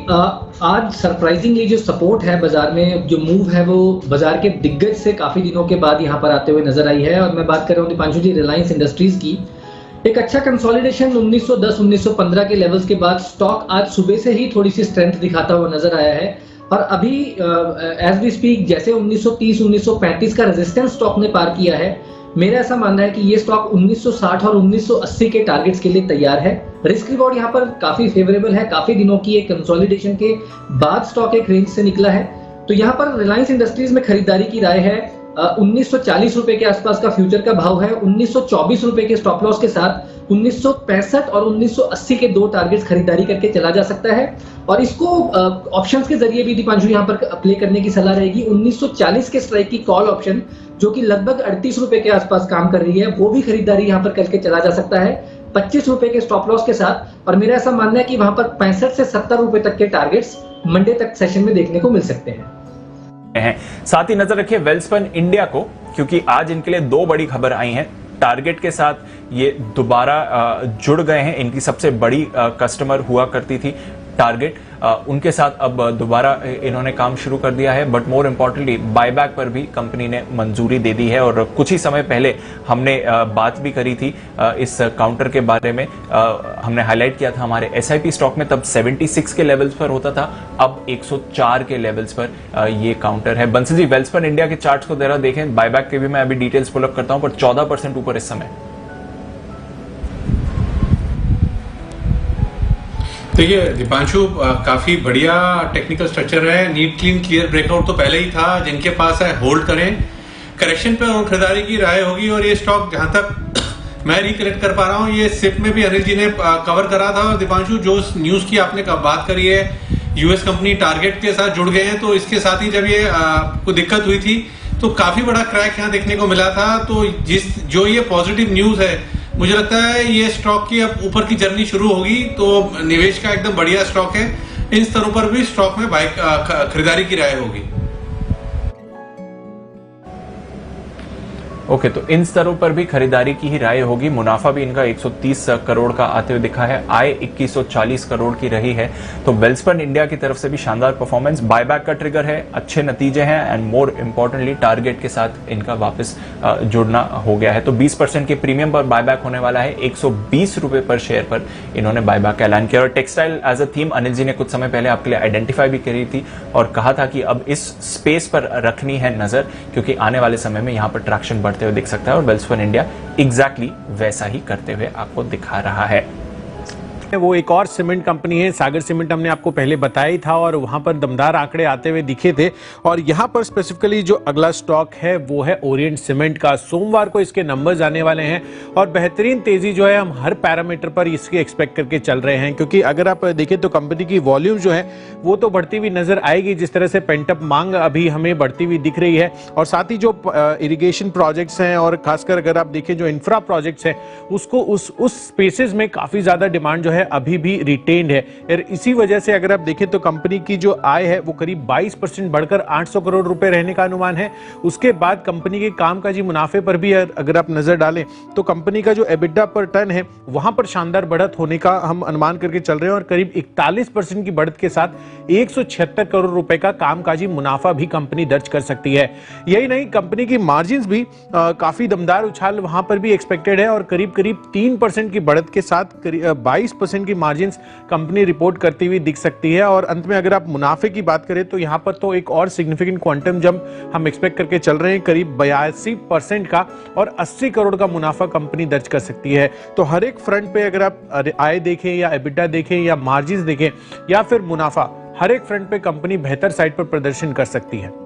आज सरप्राइजिंगली जो सपोर्ट है बाजार में, जो मूव है वो बाजार के दिग्गज से काफी दिनों के बाद यहां पर आते हुए नजर आई है। और मैं बात कर रहा हूं दीपांशु जी रिलायंस इंडस्ट्रीज की। एक अच्छा कंसोलिडेशन 1910-1915 के लेवल्स के बाद स्टॉक आज सुबह से ही थोड़ी सी स्ट्रेंथ दिखाता हुआ नजर आया है। और अभी एज वी स्पीक जैसे 1930-1935 का रेजिस्टेंस स्टॉक ने पार किया है, मेरा ऐसा मानना है कि ये स्टॉक 1960 और 1980 के टारगेट्स के लिए तैयार है। रिस्क रिवॉर्ड यहाँ पर काफी फेवरेबल है। काफी दिनों की एक कंसोलिडेशन के बाद स्टॉक एक रेंज से निकला है। तो यहाँ पर रिलायंस इंडस्ट्रीज में खरीदारी की राय है। 1940 रुपए के आसपास का फ्यूचर का भाव है। 1924 रुपए के स्टॉप लॉस के साथ 1965 और 1980 के दो टारगेट्स खरीदारी करके चला जा सकता है। और इसको ऑप्शंस के जरिए भी दीपांशु यहाँ पर प्ले करने की सलाह रहेगी। 1940 के स्ट्राइक की कॉल ऑप्शन जो कि लगभग 38 रुपए के आसपास काम कर रही है, वो भी खरीदारी यहाँ पर करके चला जा सकता है 25 रुपए के स्टॉप लॉस के साथ। और मेरा ऐसा मानना है कि वहां पर 65 से 70 रुपए तक के टारगेट्स मंडे तक सेशन में देखने को मिल सकते हैं। साथ ही नजर रखिए वेल्सपन इंडिया को, क्योंकि आज इनके लिए दो बड़ी खबर आई हैं। टारगेट के साथ ये दोबारा जुड़ गए हैं। इनकी सबसे बड़ी कस्टमर हुआ करती थी टारगेट, उनके साथ अब दोबारा इन्होंने काम शुरू कर दिया है। बट मोर इम्पोर्टेंटली बायबैक पर भी कंपनी ने मंजूरी दे दी है। और कुछ ही समय पहले हमने बात भी करी थी इस काउंटर के बारे में। हमने हाईलाइट किया था हमारे एसआईपी स्टॉक में, तब 76 के लेवल्स पर होता था, अब 104 के लेवल्स पर ये काउंटर है। बंसी जी वेल्सपन इंडिया के चार्ट्स को जरा देखें। बायबैक के भी मैं अभी डिटेल्स पुल अप करता हूं, पर 14% ऊपर इस समय। देखिए दीपांशु, काफी बढ़िया टेक्निकल स्ट्रक्चर है। नीट क्लीन क्लियर ब्रेकआउट तो पहले ही था। जिनके पास है होल्ड करें, करेक्शन पे और खरीदारी की राय होगी। और ये स्टॉक जहां तक मैं रिकलेक्ट कर पा रहा हूं, ये सिप में भी अनिल जी ने कवर करा था। और दीपांशु जो न्यूज की आपने बात करी है, यूएस कंपनी टारगेट के साथ जुड़ गए हैं, तो इसके साथ ही जब ये को दिक्कत हुई थी तो काफी बड़ा क्रैक यहाँ देखने को मिला था। तो जो ये पॉजिटिव न्यूज है, मुझे लगता है ये स्टॉक की अब ऊपर की जर्नी शुरू होगी। तो निवेश का एकदम बढ़िया स्टॉक है। इन स्तरों पर भी स्टॉक में खरीदारी की राय होगी। ओके, तो इन स्तरों पर भी खरीदारी की ही राय होगी। मुनाफा भी इनका 130 करोड़ का आते हुए दिखा है। आय 2140 करोड़ की रही है। तो वेल्सपन इंडिया की तरफ से भी शानदार परफॉर्मेंस। बायबैक का ट्रिगर है, अच्छे नतीजे हैं एंड मोर इंपॉर्टेंटली टारगेट के साथ इनका वापस जुड़ना हो गया है। तो 20% के प्रीमियम पर बायबैक होने वाला है। 120 रुपए पर शेयर पर इन्होंने बायबैक का ऐलान किया। और textile as a theme Anil ji ने कुछ समय पहले आपके लिए आइडेंटिफाई भी करी थी और कहा था कि अब इस स्पेस पर रखनी है नजर, क्योंकि आने वाले समय में यहां पर ट्रैक्शन बढ़ते हुए दिख सकता है। और वेल्सपन इंडिया एग्जैक्टली वैसा ही करते हुए आपको दिखा रहा है। वो एक और सीमेंट कंपनी है, सागर सीमेंट, हमने आपको पहले बताया ही था और वहां पर दमदार आंकड़े आते हुए दिखे थे। और यहां पर स्पेसिफिकली जो अगला स्टॉक है वो है ओरिएंट सीमेंट का। सोमवार को इसके नंबर्स आने वाले हैं और बेहतरीन तेजी जो है हम हर पैरामीटर पर इसके एक्सपेक्ट करके चल रहे हैं। क्योंकि अगर आप देखें तो कंपनी की वॉल्यूम जो है वो तो बढ़ती हुई नजर आएगी, जिस तरह से पेंटअप मांग अभी हमें बढ़ती हुई दिख रही है। और साथ ही जो इरिगेशन प्रोजेक्ट्स हैं और खासकर अगर आप देखें जो इंफ्रा प्रोजेक्ट्स हैं, उसको उस स्पेसेस में काफी ज्यादा डिमांड जो है अभी भी रिटेन्ड है। और इसी वजह से अगर आप देखें तो कंपनी की जो आय है वो करीब 22% बढ़कर 800 करोड़ रुपए रहने का अनुमान है। उसके बाद कंपनी के कामकाजी मुनाफे पर भी अगर आप नजर डालें तो कंपनी का जो एबिटा पर टन है वहां पर शानदार बढ़त होने का हम अनुमान करके चल रहे हैं। और करीब 41% की बढ़त के साथ 176 करोड़ रुपए का कामकाजी मुनाफा भी कंपनी दर्ज कर सकती है। यही नहीं, कंपनी की मार्जिन भी काफी दमदार उछाल वहां पर भी एक्सपेक्टेड है और करीब 3% की बढ़त के साथ 22% की मार्जिन्स कंपनी रिपोर्ट करती हुई दिख सकती है। और अंत में अगर आप मुनाफे की बात करें तो यहां पर तो एक और सिग्निफिकेंट क्वांटम जंप हम एक्सपेक्ट करके चल रहे हैं, करीब 82% का, और 80 करोड़ का मुनाफा कंपनी दर्ज कर सकती है। तो हर एक फ्रंट पे अगर आप आय देखें या एबिटा देखें या मार्जिन्स देखें या फिर मुनाफा, हर एक फ्रंट पे कंपनी बेहतर साइड पर प्रदर्शन कर सकती है।